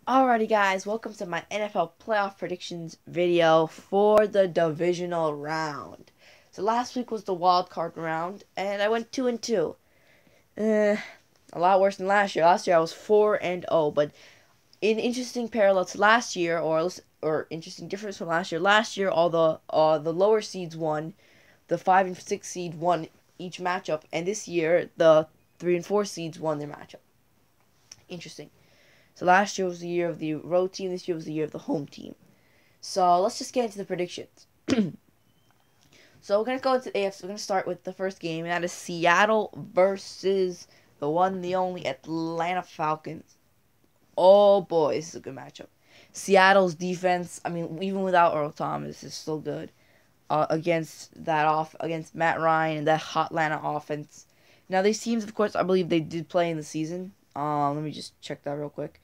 Alrighty guys, welcome to my NFL playoff predictions video for the divisional round. So last week was the wild card round, and I went 2-2. A lot worse than last year. Last year I was 4-0, but in interesting parallel to last year, or interesting difference from last year. Last year, all the lower seeds won, the 5 and 6 seed won each matchup, and this year the 3 and 4 seeds won their matchup. Interesting. So last year was the year of the road team. This year was the year of the home team. So let's just get into the predictions. So we're going to go into the AFC. We're going to start with the first game, and that is Seattle versus the one, the only Atlanta Falcons. Oh boy, this is a good matchup. Seattle's defense, I mean, even without Earl Thomas, is still good against Matt Ryan and that hot Atlanta offense. Now these teams, of course, I believe they did play in the season. Let me just check that real quick.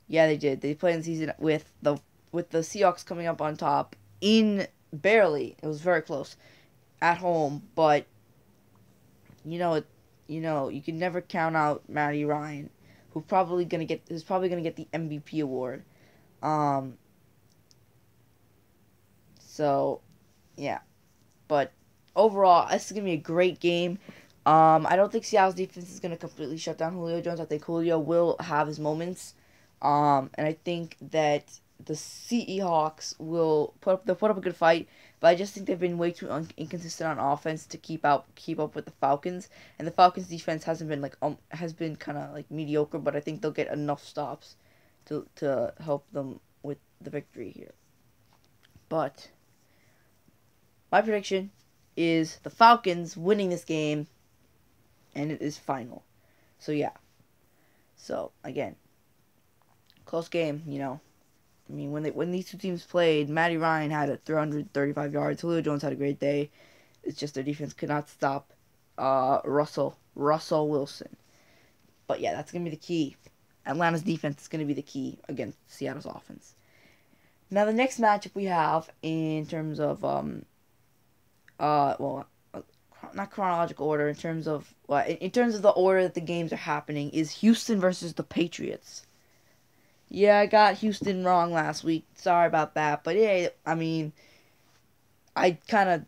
Yeah, they did. They played in the season with the Seahawks coming up on top in barely. It was very close at home, but you can never count out Matty Ryan, who's probably gonna get the MVP award. So yeah, but overall, this is gonna be a great game. I don't think Seattle's defense is gonna completely shut down Julio Jones. I think Julio will have his moments. And I think that the Seahawks will put up a good fight, but I just think they've been way too inconsistent on offense to keep up with the Falcons, and the Falcons defense has been kind of like mediocre, but I think they'll get enough stops to help them with the victory here. But my prediction is the Falcons winning this game, and it is final. So yeah. So again, close game, I mean, when these two teams played, Matty Ryan had 335 yards. Julio Jones had a great day. It's just their defense could not stop Russell Wilson. But yeah, that's going to be the key. Atlanta's defense is going to be the key against Seattle's offense. Now, the next matchup we have in terms of, not chronological order, in terms of the order that the games are happening, is Houston versus the Patriots. Yeah, I got Houston wrong last week. Sorry about that. But yeah, I mean, I kind of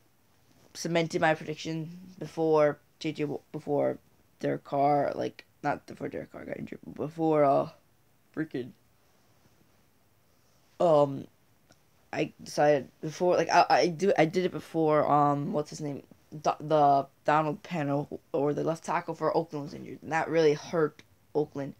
cemented my prediction before Derek Carr, not before Derek Carr got injured, but before freaking I decided before, I did it before what's his name, the Donald Penn, or the left tackle for Oakland, was injured, and that really hurt Oakland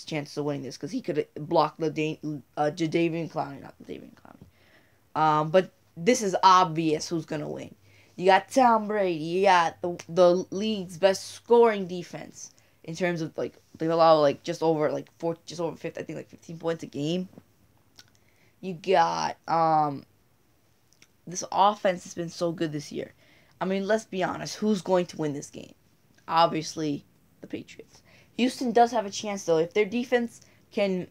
chances of winning this, because he could block the Jadeveon Clowney, not the David Clowney. But this is obvious who's gonna win. You got Tom Brady. You got the league's best scoring defense in terms of they allow just over 50, I think 15 points a game. You got this offense has been so good this year. I mean, let's be honest. Who's going to win this game? Obviously, the Patriots. Houston does have a chance, though. If their defense can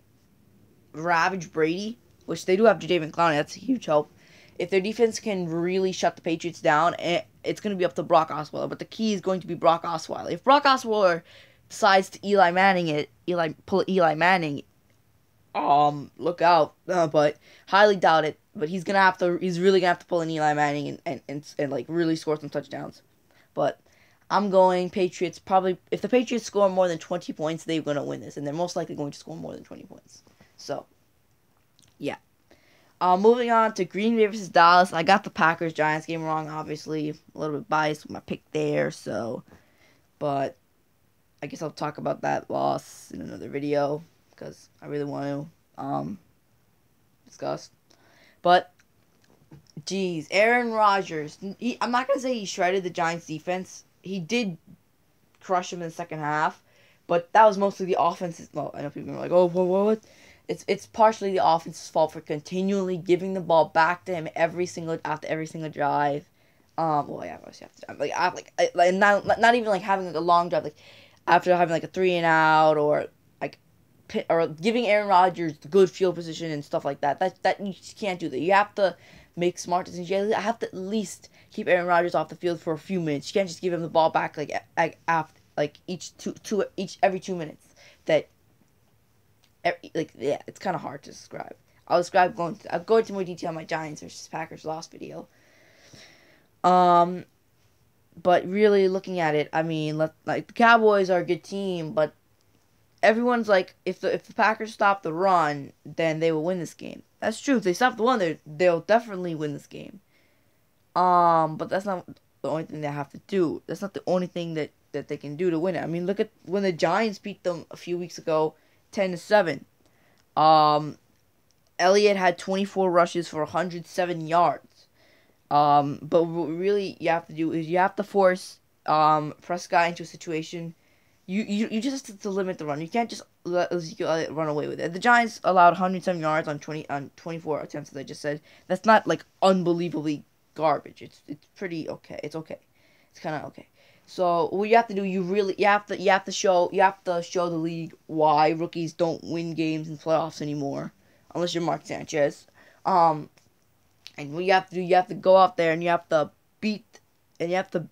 ravage Brady, which they do have Jadeveon Clowney, that's a huge help. If their defense can really shut the Patriots down, it's going to be up to Brock Osweiler. But the key is going to be Brock Osweiler. If Brock Osweiler decides to Eli Manning, look out. But highly doubt it. But he's really gonna have to pull an Eli Manning and really score some touchdowns. But I'm going Patriots. Probably, if the Patriots score more than 20 points, they're going to win this. And they're most likely going to score more than 20 points. So, yeah. Moving on to Green Bay versus Dallas. I got the Packers-Giants game wrong, obviously. A little bit biased with my pick there, so. But I guess I'll talk about that loss in another video, because I really want to discuss. But, geez, Aaron Rodgers. I'm not going to say he shredded the Giants' defense. He did crush him in the second half, but that was mostly the offense's. Well, I know people are like, "Oh, what?" It's partially the offense's fault for continually giving the ball back to him after every single drive. Well, yeah, obviously after not even having a long drive, after having a 3-and-out, or giving Aaron Rodgers good field position and stuff like that. That you just can't do that. You have to make smart decisions. You have to at least keep Aaron Rodgers off the field for a few minutes. You can't just give him the ball back every 2 minutes. That Yeah, it's kind of hard to describe. I'll go into more detail on my Giants versus Packers loss video. Um, but really looking at it, I mean, like the Cowboys are a good team, but everyone's like, if the Packers stop the run, then they will win this game. That's true. If they stop the run, they'll definitely win this game. But that's not the only thing they have to do. That's not the only thing that they can do to win it. I mean, look at when the Giants beat them a few weeks ago, 10-7. Elliott had 24 rushes for 107 yards. But what really you have to do is you have to force Prescott into a situation. You just have to limit the run. You can't just let Ezekiel run away with it. The Giants allowed 107 yards on 24 attempts, as I just said. That's not like unbelievably garbage. It's pretty okay. It's okay. It's kind of okay. So what you have to do, you have to show the league why rookies don't win games in playoffs anymore, unless you're Mark Sanchez. And what you have to do, you have to go out there and you have to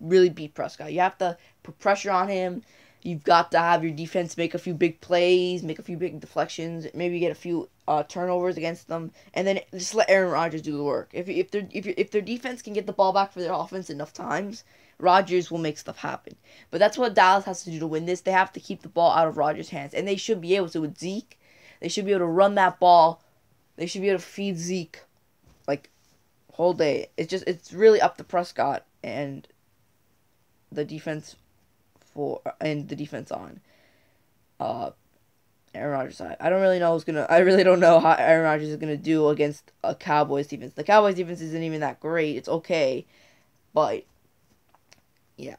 really beat Prescott. You have to put pressure on him. You've got to have your defense make a few big plays, make a few big deflections, maybe get a few turnovers against them, and then just let Aaron Rodgers do the work. If their defense can get the ball back for their offense enough times, Rodgers will make stuff happen. But that's what Dallas has to do to win this. They have to keep the ball out of Rodgers' hands, and they should be able to with Zeke. They should be able to run that ball. They should be able to feed Zeke like whole day. It's really up to Prescott and the defense on Aaron Rodgers' side. I really don't know how Aaron Rodgers is gonna do against a Cowboys defense. The Cowboys defense isn't even that great. It's okay, but yeah.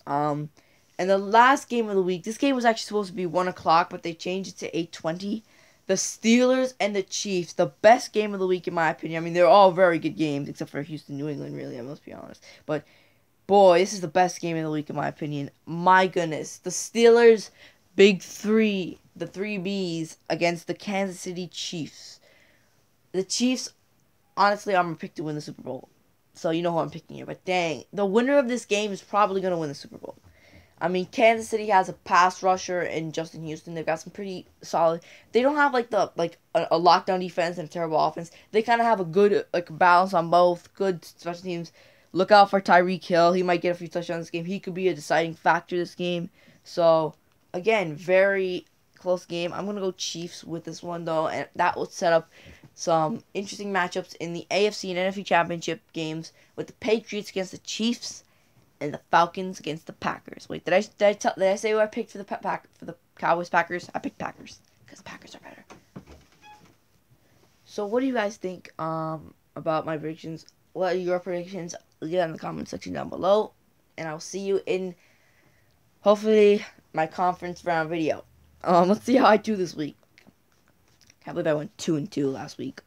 And the last game of the week, this game was actually supposed to be 1:00, but they changed it to 8:20. The Steelers and the Chiefs, the best game of the week in my opinion. I mean, they're all very good games, except for Houston, New England, really, I must be honest. But boy, this is the best game of the week in my opinion. My goodness. The Steelers, big three, the 3Bs against the Kansas City Chiefs. The Chiefs, honestly, I'm going to pick to win the Super Bowl. So you know who I'm picking here. But dang, the winner of this game is probably going to win the Super Bowl. I mean, Kansas City has a pass rusher in Justin Houston. They've got some pretty solid. They don't have like a lockdown defense and a terrible offense. They kind of have a good balance on both. Good special teams. Look out for Tyreek Hill. He might get a few touchdowns this game. He could be a deciding factor this game. So again, very close game. I'm gonna go Chiefs with this one though, and that will set up some interesting matchups in the AFC and NFC Championship games with the Patriots against the Chiefs and the Falcons against the Packers. Wait, did I say who I picked for the Cowboys Packers? I picked Packers because Packers are better. So what do you guys think about my predictions? What are your predictions? Leave it in the comment section down below, and I'll see you in hopefully my conference round video. Let's see how I do this week. Can't believe I went 2-2 last week.